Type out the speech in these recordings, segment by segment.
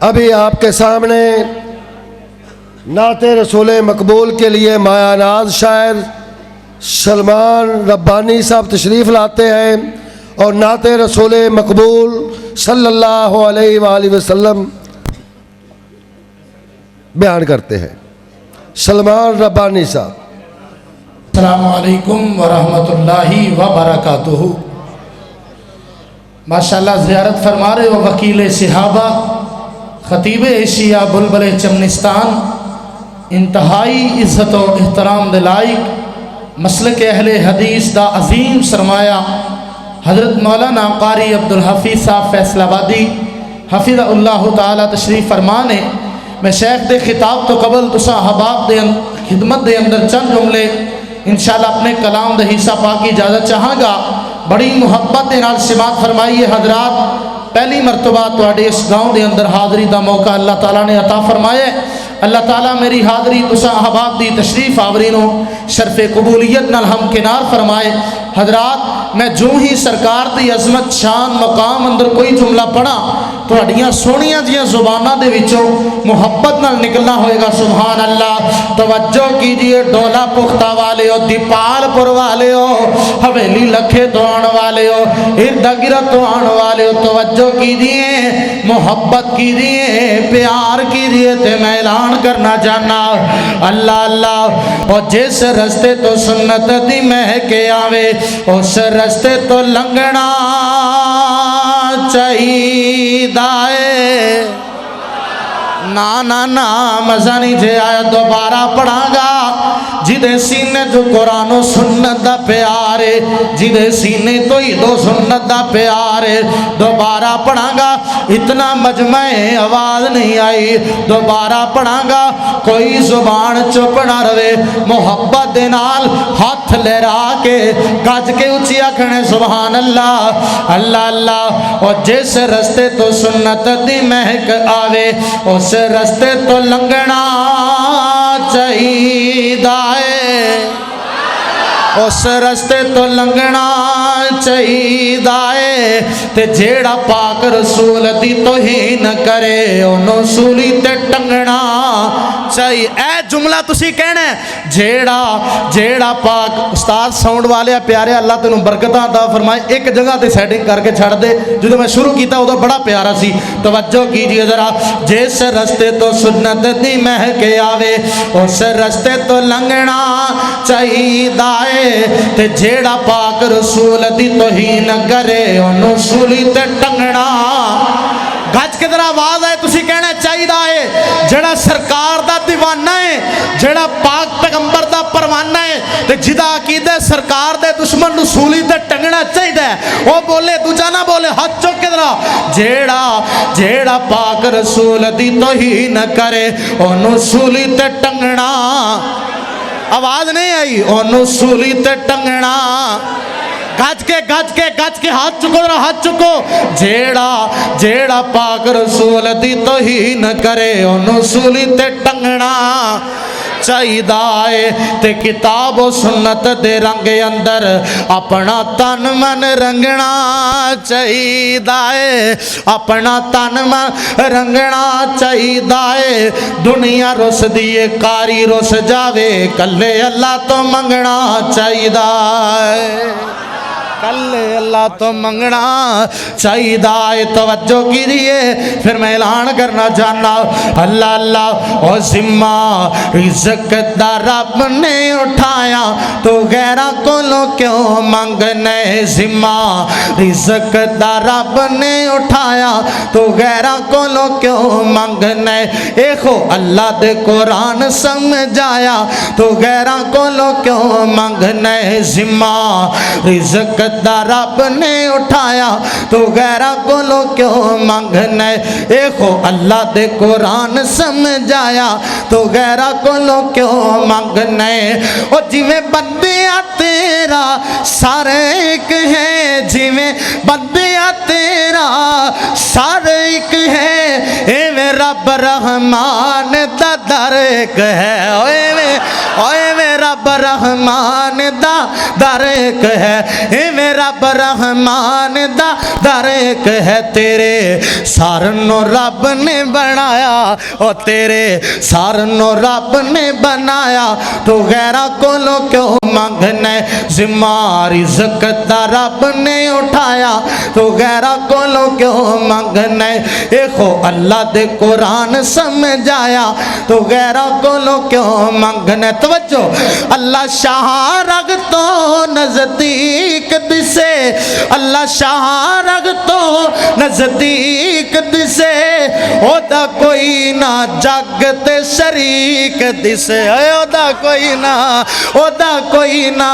ابھی آپ کے سامنے نعت رسول مقبول کے لیے مایا ناز شاعر سلمان ربانی صاحب تشریف لاتے ہیں اور نعت رسول مقبول صلی اللہ علیہ وآلہ وسلم بیان کرتے ہیں۔ سلمان ربانی صاحب۔ السلام علیکم ورحمۃ اللہ وبرکاتہ۔ ماشاءاللہ زیارت فرما رہے ہو وکیل صحابہ، خطیب ایشیا بلبل چمنستان، انتہائی عزت و احترام دے لائق مسلک اہل حدیث دا عظیم سرمایہ حضرت مولانا قاری عبدالحفیظ صاحب فیصل آبادی حفظ اللہ تعالی تشریف فرمانے۔ میں شیخ دے خطاب تو قبل تسا حباب دے خدمت دے اندر چند جملے انشاءاللہ اپنے کلام دے حصہ پاک کی اجازت چاہاں گا۔ بڑی محبت دے نال سماعت فرمائیے حضرات، پہلی مرتبہ تواڈے اس گاؤں دے اندر حاضری دا موقع اللہ تعالیٰ نے عطا فرمایا۔ اللہ تعالیٰ میری حاضری تسا احباب دی تشریف آورینو شرف قبولیت نال ہم کنار فرمائے۔ حضرات میں جو ہی سرکار دی عظمت شان مقام اندر کوئی جملہ پڑھا تو اڈیاں سونیاں جیاں زبانہ دے وچوں محبت نال نکلنا ہوئے گا۔ سبحان اللہ۔ توجہ کیجئے ڈولا پختہ والے ہو، دیپال پور والے ہو، حویلی لکھے تو آن والے ہو، ارد گرد تو آن والے ہو، توجہ کیجئے، محبت کیجئے، پیار کیجئے تے میں اعلان کرنا چاہنا اللہ اللہ۔ اور جس رستے تو سنت دی مہکے آوے اس رستے تو لنگنا چاہیدا ہے۔ نا مزہ نہیں جے آیا دوبارہ پڑھا گا۔ جدے سینے جو قرآن و سنت دا پیارے، جدے سینے تو ہی دو سنت دا پیارے، دوبارہ پڑھا گا۔ اتنا مجمع آواز نہیں آئی، دوبارہ پڑھا گا۔ کوئی زبان چپ نہ روے، محبت دے نال ہاتھ لہرا کے گج کے اونچی آکھنے سبحان اللہ اللہ اللہ۔ اور جس رستے تو سنت دی مہک آوے اس رستے تو لنگنا چاہیدا ہے، اس رستے تو لنگنا چاہیدا ہے۔ تے جیڑا پاک رسول دی توہین کرے انہوں سولی تے ٹنگنا چاہیے۔ اے جملہ تسی کہنا ہے جیڑا پاک استاد ساؤنڈ والے پیارے اللہ تینوں برکتاں عطا فرمائے۔ ایک جگہ تے سیٹنگ کر کے چھڑ دے، جو میں شروع کیتا وہ بڑا پیارا سی، توجہ کیجئے ذرا۔ جس رستے تو سنت دی مہکے آوے اس رستے تو لنگنا چاہیدا ہے، تے جیڑا پاک رسول دی توہین کرے انہوں سولی تے ٹنگنا۔ گج کے در آواز آئے تسی کہنا چاہیدہ ہے جڑا سرکار دا دیوانہ ہے، جڑا پاک پیغمبر دا پروانہ ہے، تے جدا عقیدہ سرکار دے دشمن رسولی تے ٹنگنا چاہیدہ ہے۔ وہ بولے دوجہ نہ بولے ہاتھ چوک کے در جیڑا پاک رسول دی توہین کرے انہوں سولی تے ٹنگنا۔ آواز نہیں آئی، انہوں سولی تے ٹنگنا۔ گج کے ہاتھ چکو ذرا ہاتھ چکو۔ جیڑا پاک رسول دی توہین کرے انہوں سولی تے ٹنگنا چاہیدا ہے، تے کتاب و سنت دے رنگ اندر اپنا تن من رنگنا چاہیدا ہے، اپنا تن من رنگنا چاہیدا ہے۔ دنیا رس دیے کاری رس جاوے، کلے اللہ تو منگنا چاہیدا ہے، کلے اللہ تو منگنا چاہیدہ ہے۔ توجہ کیجئے پھر میں اعلان کرنا چاہنا اللہ اللہ۔ اور ذمہ رزق دا رب نے اٹھایا تو غیرہ کو لو کیوں منگنے، ذمہ رزق دا رب نے اٹھایا تو غیرہ کو لو کیوں منگنے۔ ایکھو اللہ دے قرآن سمجھایا تو غیرہ کو لو کیوں منگنے، ذمہ رزق دا رب نے اٹھایا تو غیرہ کو لو کیوں منگنے۔ ایکھو اللہ دے قرآن سمجھایا تو غیرہ کو لو کیوں منگنے۔ اور جویں بندیاں تیرا سارے ایک ہے، جویں بندیاں تیرا سارے ایک ہے، ایویں رب رحمان دا در ایک ہے، ایویں اوے میرا برحمان دا در ایک ہے، اے میرا برحمان دا در ایک ہے، تیرے سارنو رب نے بنایا، او تیرے سارنو رب نے بنایا، تو غیرہ کو لو کیوں مانگنے، ذمہ رزق دا رب نے اٹھایا، تو غیرہ کو لو کیوں مانگنے، ایکھو اللہ دے قرآن سمجھایا، تو غیرہ کو لو کیوں مانگنے۔ توجہ، اللہ شاہ رگ تو نزدیک دسے، اللہ شاہ رگ تو نزدیک دسے، او دا کوئی نہ جگ تے شریک دسے، او دا کوئی نہ، او دا کوئی نہ،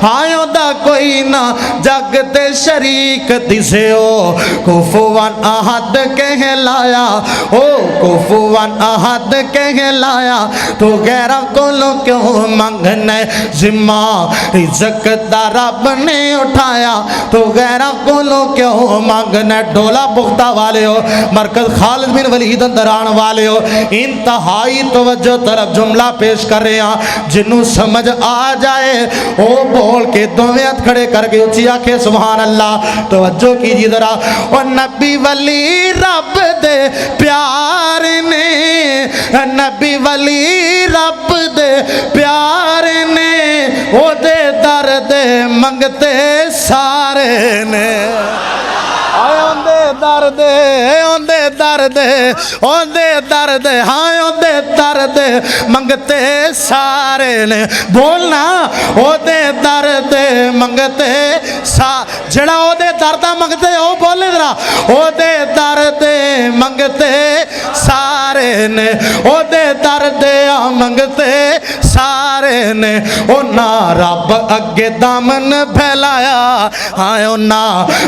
ہاں او دا کوئی نہ جگ تے شریک دسے، او کفوان احد کہلایا، او کفوان احد کہلایا، تو غیرہ کو لو کیوں مانگنے، ذمہ رزق دا رب نے اٹھایا، تو غیرہ کو لو کیوں مانگنے۔ ڈولا بختہ والے ہو، مرکز خالد بن ولید اندران والے ہو، انتہائی توجہ طرف جملہ پیش کر رہے ہیں، جنہوں سمجھ آ جائے او بول کے دوویں ہاتھ کھڑے کر کے اچھی آنکھیں سبحان اللہ توجہ کیجئے ذرا۔ اور نبی ولی رب دے پیار نے، نبی ولی رب دے پیار نے، او دے درد منگتے سارے نے، آئے اندے درد، اندے درد، اندے درد، ہاں اندے درد منگتے سارے نے، بولنا او دے درد منگتے جڑا او دے درد منگتے او بولے ذرا، او دے درد منگتے سارے نے، او دے درد منگتے سارے نے، او نا رب اگے دامن پھیلایا، ہاں او نا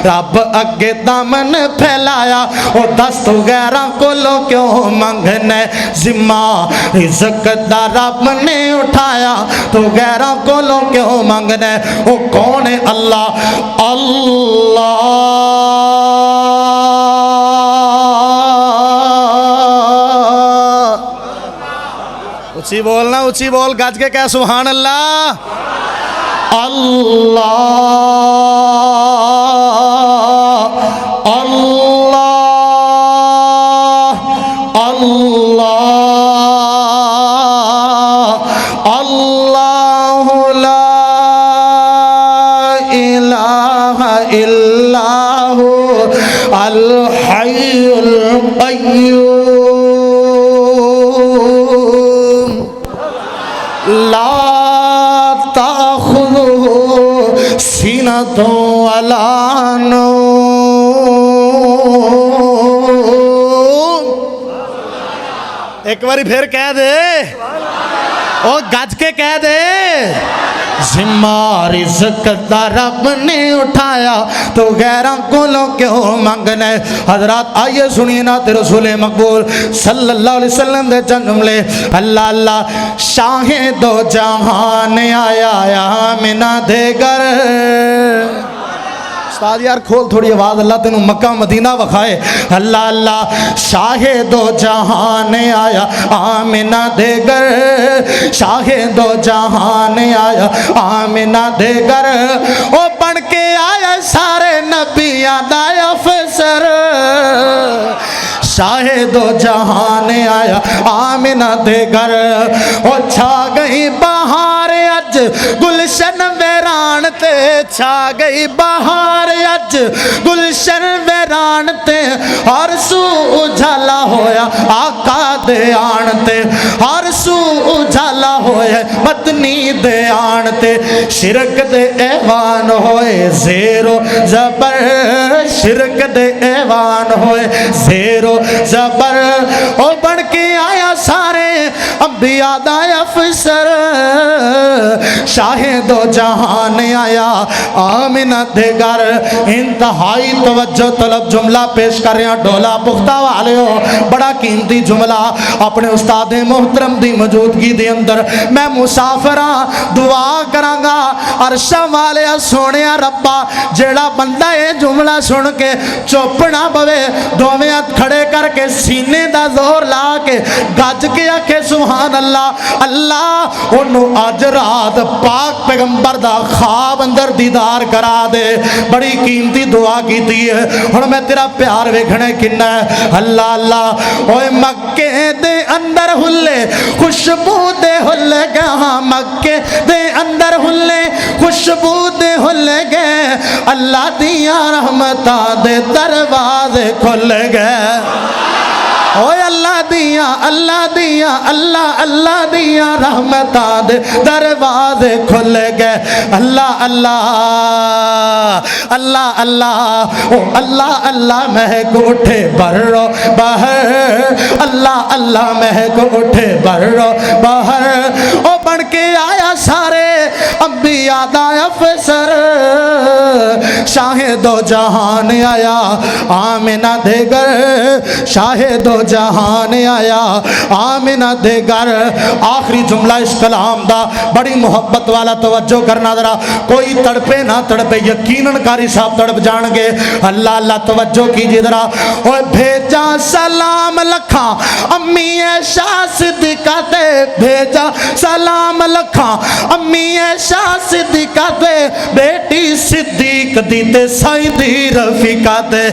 رب اگے دامن پھیلایا، او دست غیرہ کو لو کیوں منگنے، ذمہ رزق دا رب نے اٹھایا، تو غیرہ کو لو کیوں منگنے۔ او کون ہے اللہ؟ اللہ اچھی بولنا، اچھی بول گج کے کہہ سبحان اللہ۔ اللہ اللہ اللہ اللہ لا الہ الا ہو الحی القیوم لا تأخذه سینۃ ولا نوم۔ ایک باری پھر کہہ دے، او گج کے کہہ دے، ذمہ رزق دا رب نے اٹھایا، تو غیرہ کو لو کیوں منگنے۔ حضرات آئیے سنیے نا رسول مقبول صلی اللہ علیہ وسلم دے چند جملے۔ اللہ اللہ شاہ دو جہان آیا آمنہ دے گھر۔ استاد یار کھول تھوڑی آواز، اللہ تینوں مکہ مدینہ وکھائے۔ اللہ اللہ شاہ دو جہان آیا آمنہ دے گھر، شاہ دو جہان آیا آمنہ دے گھر، او بن کے آیا سارے نبیاں دا افسر، شاہ دو جہان آیا آمنہ دے گھر، او چھا گئی بہار اج گلشن ویران تے، چھا گئی بہار اج گلشن ویران تے، ہر سو اجالا ہویا آقا دے آن تے، ہر سو اجالا ہویا مدنی دے آن تے، شرک دے ایوان ہوئے زیرو زبر، شرک دے ایوان ہوئے زیرو زبر، او بڑھ کے آیا سارے انبیاء دا افسر، شاہ دو جہان آیا آمنہ دے گھر۔ انتہائی توجہ طلب جملہ پیش کر رہے ہیں، ڈولا پختہ والے ہو، بڑا قیمتی جملہ اپنے استاد محترم دی موجودگی دے اندر میں مسافراں دعا کرانگا، عرشہ والے سونے ربا جیڑا بندہ یہ جملہ سن کے چوپنا بوے، دوویں ہاتھ کھڑے کر کے سینے دا زور لا کے گج کے آکھے سبحان سبحان اللہ اللہ انہوں اج رات پاک پیغمبر دا خواب اندر دیدار کرا دے بڑی قیمتی دعا کیتی ہے ہن میں تیرا پیار ویکھنا کنا ہے اللہ اللہ اوے مکے دے اندر ہلے خوشبو دے ہلے گا ہاں مکے دے اندر ہلے خوشبو دے ہلے گئے اللہ دیاں رحمتاں دے دروازے کھل گئے اوے اللہ دیاں اللہ دیاں رحمتاں دے دروازے کھل گئے اللہ اللہ اللہ او اللہ اللہ مہک اٹھے برو باہر اللہ مہک اٹھے برو باہر او بن کے آیا سارے انبیاء دا افسر شاہ دو جہان آیا آمنہ دے گر شاہ دو جہان آیا آمنہ دے گر آخری جملہ اس کلام دا بڑی محبت والا توجہ کرنا ذرا کوئی تڑپے نہ تڑپے یقیناً قاری صاحب تڑپ جان گے اللہ اللہ توجہ کیجئے ذرا اوے بھیجا سلام لکھاں امی عائشہ صدیقہ تے بھیجا سلام لکھاں امی عائشہ صدیقہ تے بیٹی صدیق دی تے سائیں دی رفیقہ تے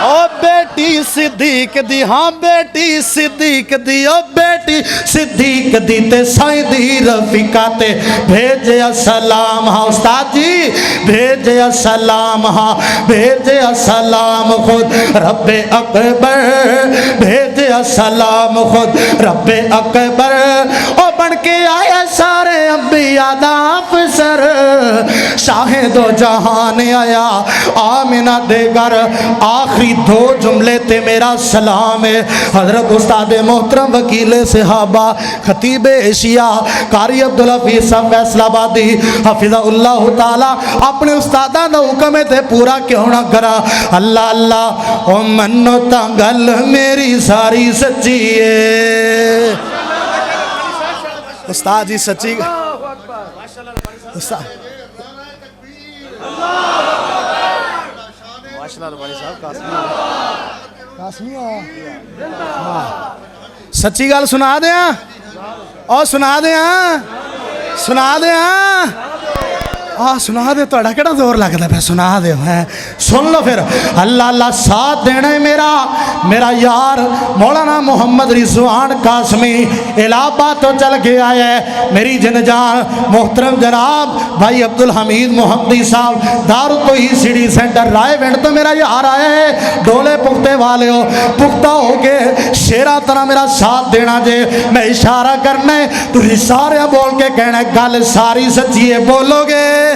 او بیٹی صدیق دی ہاں بیٹی صدیق دی او بیٹی صدیق دی تے سائیں دی رفیقہ تے بھیجے السلام ہاں استاد جی بھیجے السلام ہاں بھیجے السلام خود رب اکبر بھیجے السلام خود رب اکبر او بن کے آیا سارے انبیاء دا افسر شاہ دو جہان آیا آمنہ دے گر آخری دو جملے تے میرا سلام ہے حضرت استاد محترم وکیل صحابہ خطیب ایشیا قاری عبدالحفیظ صاحب فیصل آبادی حفظہ اللہ تعالی اپنے استادہ دا حکم تے پورا کیوں نہ کرا اللہ اللہ او منو تنگل میری ساری سچی ہے استاد جی سچی استاد سچی گل سنا دیاں اور سنا دیاں سنا دے توڑا کیڑا زور لگتا ہے سنا دے سن لو پھر اللہ اللہ ساتھ دینا ہے میرا یار مولانا محمد رضوان قاسمی الہ آباد تو چل کے آیا ہے میری جن جان محترم جناب بھائی عبدالحمید محمدی صاحب دارو تو ہی سیڈی سینٹر رائے وینڈ تو میرا یار آیا ہے ڈولے پختے والے ہو پختہ ہو کے شیرہ طرح میرا ساتھ دینا جے میں اشارہ کرنا ہے تو سارے بول کے کہنا ہے گل ساری سچی ہے بولو گے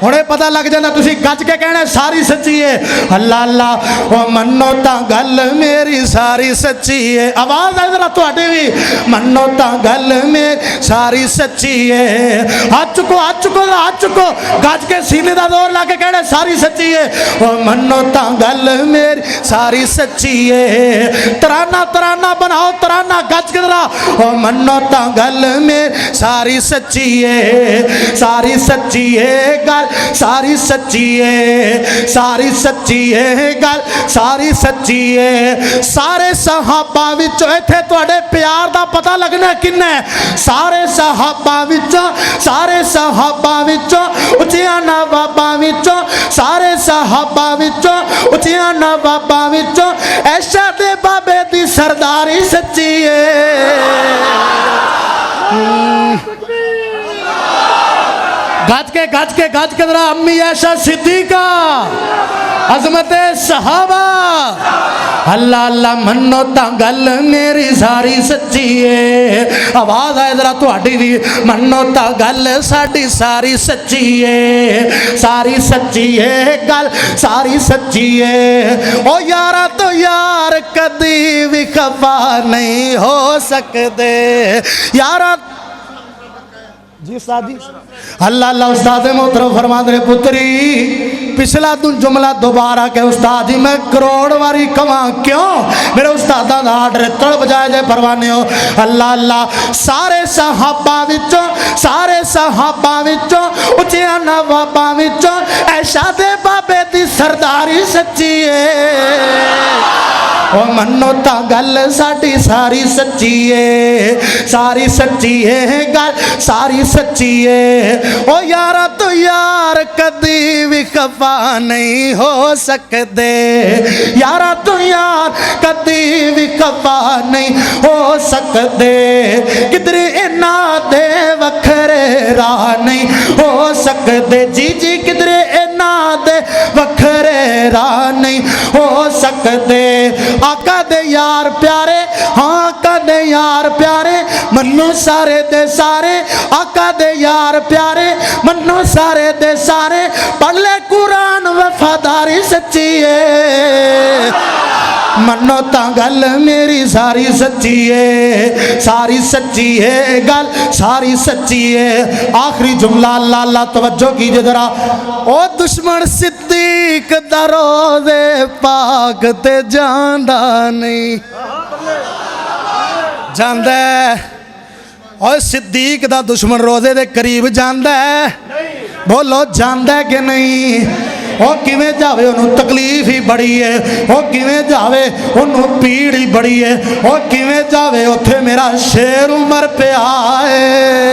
ہونے پتہ لگ جانا تسی گج کے کہنا ساری سچی ہے اللہ اللہ او منو تا گل میری ساری سچی ہے آواز ہے ذرا تو ہٹے بھی منو تا گل میری ساری سچی ہے ہاتھ چکو گج کے سینے دا دور لا کے کہنا ساری سچی ہے او منو تا گل میری ساری سچی ہے ترانہ بناؤ ترانہ گج کے ذرا او منو تا گل میری ساری سچی ہے ساری سچی ہے گل ساری سچی ہے ساری سچی ہے گل ساری سچی ہے سارے صحابہ وچوں ایتھے تواڈے پیار دا پتہ لگنا کنا ہے سارے صحابہ وچوں اچیاں نواباں وچوں سارے صحابہ وچوں اچیاں نواباں وچوں عائشہ دے بابے دی سرداری سچی ہے گج کے ذرا امی عائشہ صدیقہ عظمت صحابہ اللہ اللہ منو تا گل میری ساری سچی ہے آواز آئے ذرا تو ہٹی دی منو تا گل ساڑی ساری سچی ہے ساری سچی ہے گل ساری سچی ہے او یارا تو یار کدی بھی خفا نہیں ہو سکتے یارا جی استاد جی اللہ اللہ استاد محترم فرما دے پتری پچھلا جملہ دوبارہ کہ استاد جی میں کروڑ واری کماں کیوں میرے استادہ دا آڈر تڑپ جائے جے پروانے ہو اللہ اللہ سارے صحابہ وچوں اچیاں نواباں وچوں عائشہ دے بابے دی سرداری سچی ہے او منو تا گل ساڈی ساری سچی ہے ساری سچی ہے گل ساری سچی ہے او یارا تو یار کدی بھی خفا نہیں ہو سکتے یارا تو یار کدی بھی خفا نہیں ہو سکتے کدھر انہاں دے وکھرے راہ نہیں ہو سکتے جی جی کدھر انہاں دے وکھرے راہ نہیں ہو سکتے آقا دے یار پیارے ہاں آقا دے یار پیارے منو سارے دے سارے آقا دے یار پیارے منو سارے دے سارے پڑھ لے قرآن وفاداری سچی ہے منو تا گل میری ساری سچی ہے ساری سچی ہے گل ساری سچی ہے آخری جملہ اللہ اللہ توجہ کیجئے ذرا او دشمن صدیق دا روزے پاک تے جاندا نہیں جاندا ہے اور صدیق دا دشمن روزے دے قریب جاندا ہے بولو جاندا ہے کہ نہیں وہ کیویں جاوے انہوں تکلیف ہی بڑی ہے وہ کیویں جاوے انہوں پیڑ ہی بڑی ہے وہ کیویں جاوے اتھے میرا شیر عمر پہ آئے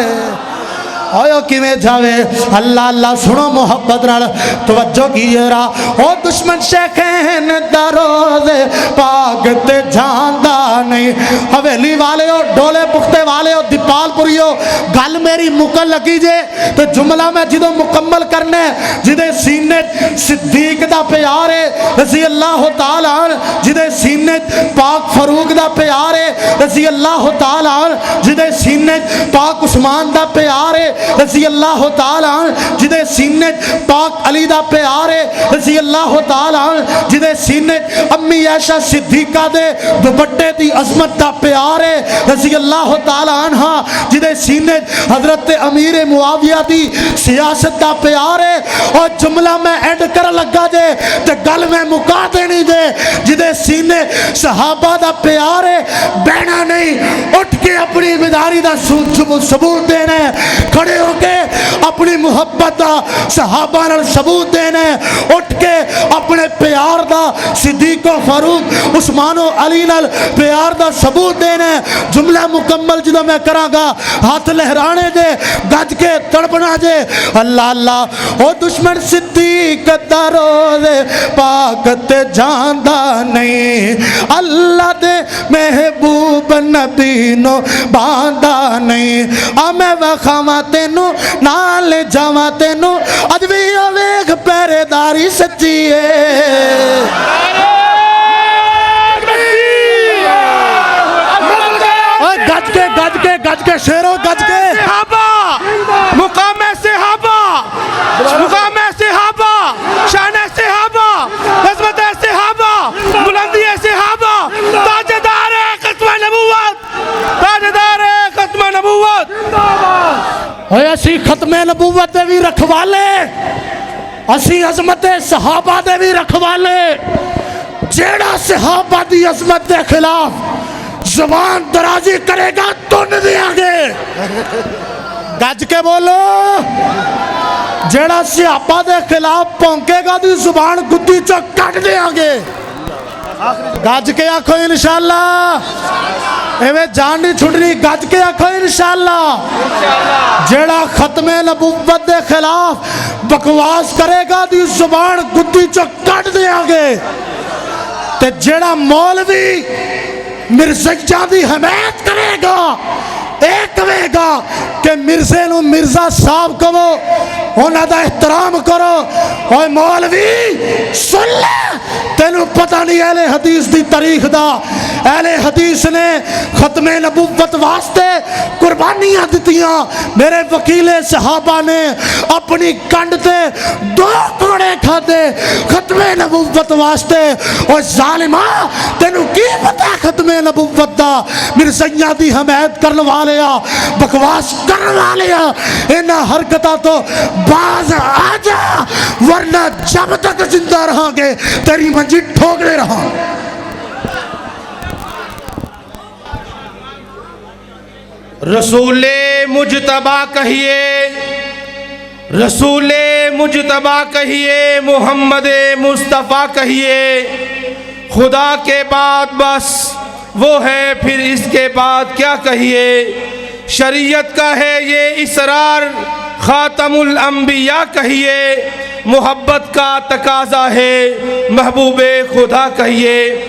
اوہ کیویں جاوے اللہ اللہ سنو محبت نال توجہ کیجئے را او دشمن شیخین دا روزے پاک تے جاندا نہیں حویلی والے ہو ڈولے پختے والے ہو دیپال پوری ہو گل میری مکل لگی جے تو جملہ میں جدو مکمل کرنے جدے سینے صدیق دا پیارے رضی اللہ تعالیٰ جدے سینے پاک فاروق دا پیارے رضی اللہ تعالیٰ جدے سینے پاک عثمان دا پیارے رضی اللہ تعالیٰ جدے سینے پاک علی دا پیارے رضی اللہ تعالیٰ جدے سینے امی عائشہ صدیقہ دے دوپٹے دی عظمت دا پیارے رضی اللہ تعالیٰ عنہ جدے سینے حضرت امیر معاویہ دی سیاست دا پیارے اور جملہ میں اینڈ کر لگا جے تے گل میں مکا دینی دے جدے سینے صحابہ دا پیارے بہنا نہیں اٹھ کے اپنی بیداری دا ثبوت دینے کھڑے ہو کے اپنی محبت دا صحابہ نال ثبوت دینے اٹھ کے اپنے پیار دا صدیق و فاروق عثمان و علی نال پیار دا ثبوت دینے جملہ مکمل جدو میں کراں گا ہاتھ لہرانے دے گج کے تڑپنا دے اللہ اللہ او دشمن صدیق دا روزے پاک تے جاندا نہیں اللہ دے محبوب نبی نو باندھا نہیں میں وکھاواں تینوں نال جاواں تینوں اج وی ویکھ پہرے داری سچی ہے گج کے شیروں گج کے صحابہ مقام صحابہ مقام صحابہ شان صحابہ عظمت صحابہ بلندی صحابہ تاجدار ختم نبوت تاجدار ختم نبوت اوے اسی ختم نبوت دے بھی رکھوالے اسی عظمت صحابہ دے بھی رکھوالے جیڑا صحابہ دی عظمت دے خلاف زبان درازی کرے گا تن دیا گے گج کے بولو جیڑا صحابہ دے خلاف پونکے گا دی زبان گدی چو کٹ دیا گے گج کے آکھو انشاءاللہ ایوے جان نہیں چھڑنی گج کے آکھو انشاءاللہ جیڑا ختم نبوت دے خلاف بکواس کرے گا دی زبان گدی چو کٹ دیا گے تے جیڑا مولوی مرزا دی حمایت کرے گا ایک کہے گا کہ مرزے نو مرزا صاحب کہو انہاں دا احترام کرو اوے مولوی سن لے تینوں پتہ نہیں اہل حدیث دی تاریخ دا اہل حدیث نے ختم نبوت واسطے قربانیاں دتیاں میرے وکیل صحابہ نے اپنی کنڈ تے 2 کوڑے کھادے ختم نبوت واسطے اور ظالمہ تینوں کی پتہ ختم نبوت دا مرزیاں دی حمایت کرن والے بکواس کرن والے انہاں حرکتاں تو باز آ جا ورنہ جب تک زندہ رہاں گے تیری منجی ٹھوکنے رہاں رسول مجتبہ کہیے رسول مجتبہ کہیے محمد مصطفیٰ کہیے خدا کے بعد بس وہ ہے، پھر اس کے بعد کیا کہیے۔ شریعت کا ہے یہ اسرار، خاتم الانبیاء کہیے، محبت کا تقاضا ہے، محبوب خدا کہیے۔